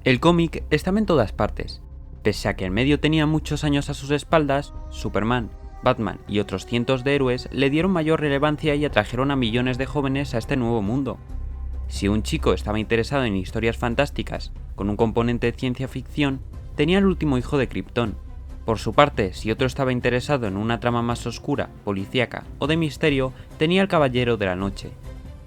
El cómic estaba en todas partes. Pese a que el medio tenía muchos años a sus espaldas, Superman, Batman y otros cientos de héroes le dieron mayor relevancia y atrajeron a millones de jóvenes a este nuevo mundo. Si un chico estaba interesado en historias fantásticas con un componente de ciencia ficción, tenía el último hijo de Krypton. Por su parte, si otro estaba interesado en una trama más oscura, policíaca o de misterio, tenía el Caballero de la Noche.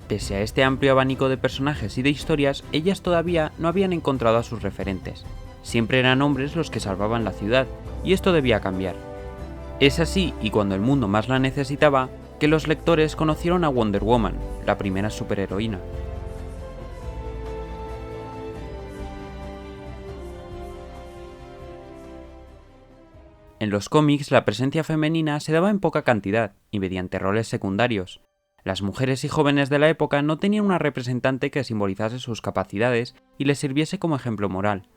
Pese a este amplio abanico de personajes y de historias, ellas todavía no habían encontrado a sus referentes. Siempre eran hombres los que salvaban la ciudad, y esto debía cambiar. Es así, y cuando el mundo más la necesitaba, que los lectores conocieron a Wonder Woman, la primera superheroína. En los cómics, la presencia femenina se daba en poca cantidad y mediante roles secundarios. Las mujeres y jóvenes de la época no tenían una representante que simbolizase sus capacidades y les sirviese como ejemplo moral.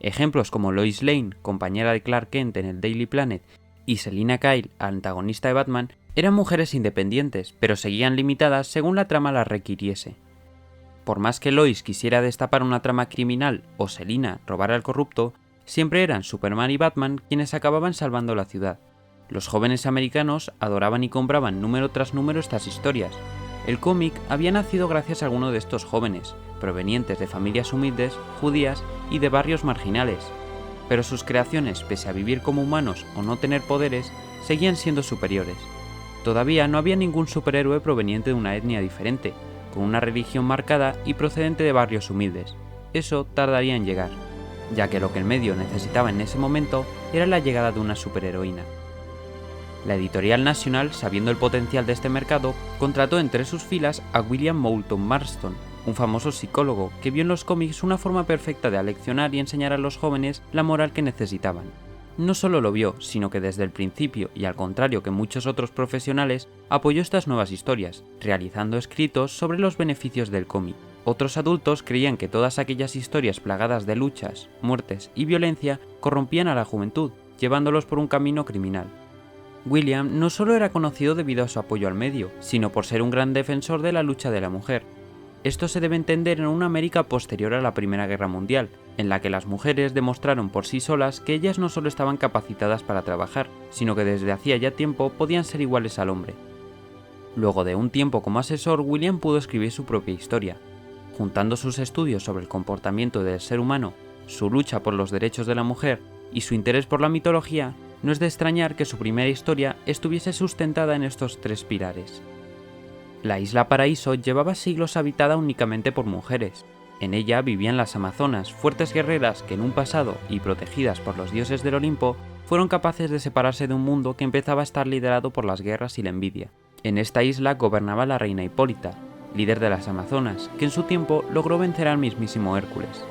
Ejemplos como Lois Lane, compañera de Clark Kent en el Daily Planet, y Selina Kyle, antagonista de Batman, eran mujeres independientes, pero seguían limitadas según la trama las requiriese. Por más que Lois quisiera destapar una trama criminal o Selina robar al corrupto, siempre eran Superman y Batman quienes acababan salvando la ciudad. Los jóvenes americanos adoraban y compraban número tras número estas historias. El cómic había nacido gracias a alguno de estos jóvenes, provenientes de familias humildes, judías y de barrios marginales. Pero sus creaciones, pese a vivir como humanos o no tener poderes, seguían siendo superiores. Todavía no había ningún superhéroe proveniente de una etnia diferente, con una religión marcada y procedente de barrios humildes. Eso tardaría en llegar, ya que lo que el medio necesitaba en ese momento era la llegada de una superheroína. La editorial National, sabiendo el potencial de este mercado, contrató entre sus filas a William Moulton Marston, un famoso psicólogo que vio en los cómics una forma perfecta de aleccionar y enseñar a los jóvenes la moral que necesitaban. No solo lo vio, sino que desde el principio, y al contrario que muchos otros profesionales, apoyó estas nuevas historias, realizando escritos sobre los beneficios del cómic. Otros adultos creían que todas aquellas historias plagadas de luchas, muertes y violencia corrompían a la juventud, llevándolos por un camino criminal. William no solo era conocido debido a su apoyo al medio, sino por ser un gran defensor de la lucha de la mujer. Esto se debe entender en una América posterior a la Primera Guerra Mundial, en la que las mujeres demostraron por sí solas que ellas no solo estaban capacitadas para trabajar, sino que desde hacía ya tiempo podían ser iguales al hombre. Luego de un tiempo como asesor, William pudo escribir su propia historia. Juntando sus estudios sobre el comportamiento del ser humano, su lucha por los derechos de la mujer y su interés por la mitología, no es de extrañar que su primera historia estuviese sustentada en estos tres pilares. La isla Paraíso llevaba siglos habitada únicamente por mujeres. En ella vivían las amazonas, fuertes guerreras que en un pasado, y protegidas por los dioses del Olimpo, fueron capaces de separarse de un mundo que empezaba a estar liderado por las guerras y la envidia. En esta isla gobernaba la reina Hipólita, líder de las amazonas, que en su tiempo logró vencer al mismísimo Hércules.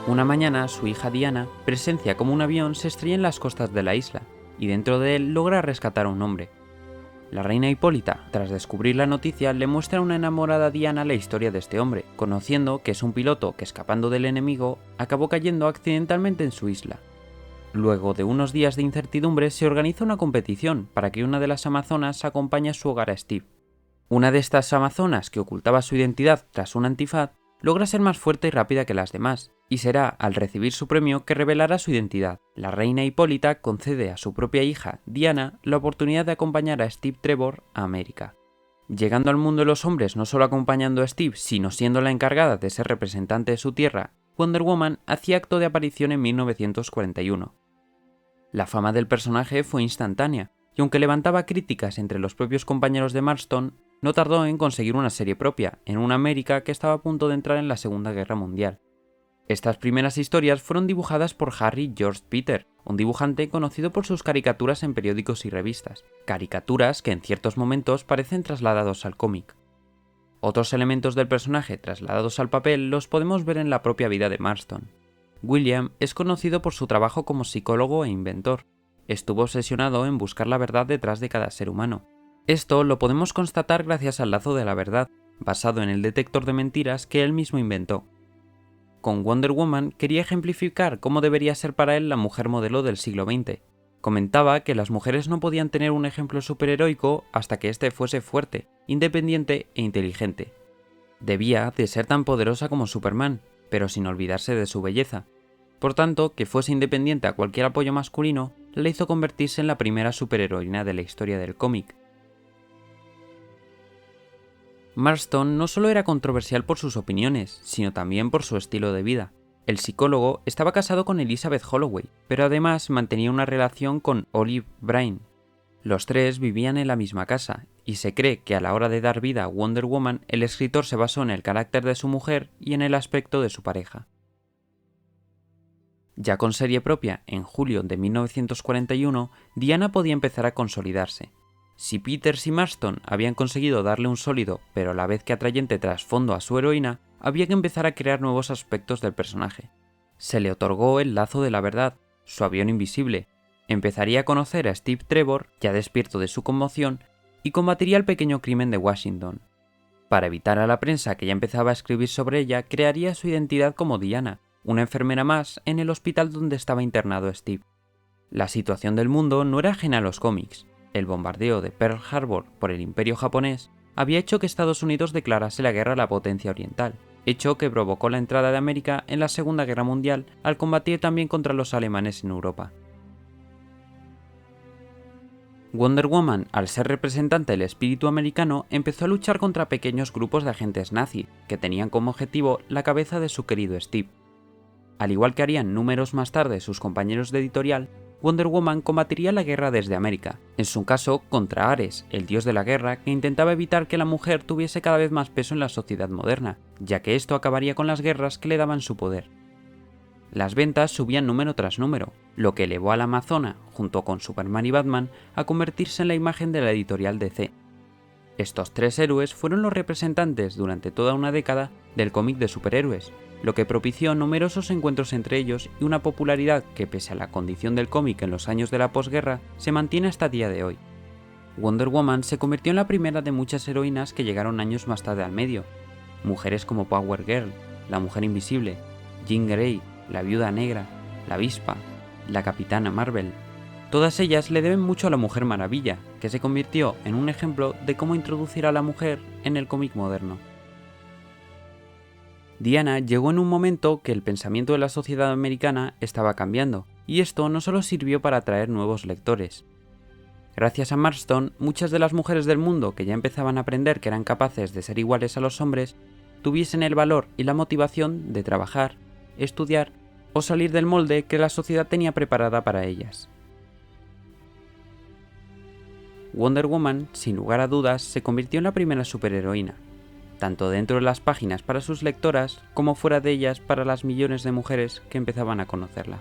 Una mañana, su hija Diana presencia cómo un avión se estrella en las costas de la isla, y dentro de él logra rescatar a un hombre. La reina Hipólita, tras descubrir la noticia, le muestra a una enamorada Diana la historia de este hombre, conociendo que es un piloto que, escapando del enemigo, acabó cayendo accidentalmente en su isla. Luego de unos días de incertidumbre, se organiza una competición para que una de las amazonas acompañe a su hogar a Steve. Una de estas amazonas, que ocultaba su identidad tras un antifaz, logra ser más fuerte y rápida que las demás, y será al recibir su premio que revelará su identidad. La reina Hipólita concede a su propia hija, Diana, la oportunidad de acompañar a Steve Trevor a América. Llegando al mundo de los hombres no solo acompañando a Steve, sino siendo la encargada de ser representante de su tierra, Wonder Woman hacía acto de aparición en 1941. La fama del personaje fue instantánea, y aunque levantaba críticas entre los propios compañeros de Marston, no tardó en conseguir una serie propia, en una América que estaba a punto de entrar en la Segunda Guerra Mundial. Estas primeras historias fueron dibujadas por Harry George Peter, un dibujante conocido por sus caricaturas en periódicos y revistas, caricaturas que en ciertos momentos parecen trasladados al cómic. Otros elementos del personaje trasladados al papel los podemos ver en la propia vida de Marston. William es conocido por su trabajo como psicólogo e inventor. Estuvo obsesionado en buscar la verdad detrás de cada ser humano. Esto lo podemos constatar gracias al lazo de la verdad, basado en el detector de mentiras que él mismo inventó. Con Wonder Woman quería ejemplificar cómo debería ser para él la mujer modelo del siglo XX. Comentaba que las mujeres no podían tener un ejemplo superheroico hasta que éste fuese fuerte, independiente e inteligente. Debía de ser tan poderosa como Superman, pero sin olvidarse de su belleza, Por tanto, que fuese independiente a cualquier apoyo masculino le hizo convertirse en la primera superheroína de la historia del cómic. Marston no solo era controversial por sus opiniones, sino también por su estilo de vida. El psicólogo estaba casado con Elizabeth Holloway, pero además mantenía una relación con Olive Byrne. Los tres vivían en la misma casa, y se cree que a la hora de dar vida a Wonder Woman, el escritor se basó en el carácter de su mujer y en el aspecto de su pareja. Ya con serie propia, en julio de 1941, Diana podía empezar a consolidarse. Si Peters y Marston habían conseguido darle un sólido, pero a la vez que atrayente trasfondo a su heroína, había que empezar a crear nuevos aspectos del personaje. Se le otorgó el lazo de la verdad, su avión invisible, empezaría a conocer a Steve Trevor, ya despierto de su conmoción, y combatiría el pequeño crimen de Washington. Para evitar a la prensa que ya empezaba a escribir sobre ella, crearía su identidad como Diana, una enfermera más en el hospital donde estaba internado Steve. La situación del mundo no era ajena a los cómics. El bombardeo de Pearl Harbor por el Imperio japonés había hecho que Estados Unidos declarase la guerra a la potencia oriental, hecho que provocó la entrada de América en la Segunda Guerra Mundial al combatir también contra los alemanes en Europa. Wonder Woman, al ser representante del espíritu americano, empezó a luchar contra pequeños grupos de agentes nazis, que tenían como objetivo la cabeza de su querido Steve. Al igual que harían números más tarde sus compañeros de editorial, Wonder Woman combatiría la guerra desde América, en su caso contra Ares, el dios de la guerra que intentaba evitar que la mujer tuviese cada vez más peso en la sociedad moderna, ya que esto acabaría con las guerras que le daban su poder. Las ventas subían número tras número, lo que elevó a la Amazona, junto con Superman y Batman, a convertirse en la imagen de la editorial DC. Estos tres héroes fueron los representantes durante toda una década del cómic de superhéroes, lo que propició numerosos encuentros entre ellos y una popularidad que, pese a la condición del cómic en los años de la posguerra, se mantiene hasta día de hoy. Wonder Woman se convirtió en la primera de muchas heroínas que llegaron años más tarde al medio. Mujeres como Power Girl, la Mujer Invisible, Jean Grey, la Viuda Negra, la Avispa, la Capitana Marvel. Todas ellas le deben mucho a la Mujer Maravilla, que se convirtió en un ejemplo de cómo introducir a la mujer en el cómic moderno. Diana llegó en un momento que el pensamiento de la sociedad americana estaba cambiando, y esto no solo sirvió para atraer nuevos lectores. Gracias a Marston, muchas de las mujeres del mundo que ya empezaban a aprender que eran capaces de ser iguales a los hombres, tuviesen el valor y la motivación de trabajar, estudiar o salir del molde que la sociedad tenía preparada para ellas. Wonder Woman, sin lugar a dudas, se convirtió en la primera superheroína, tanto dentro de las páginas para sus lectoras como fuera de ellas para las millones de mujeres que empezaban a conocerla.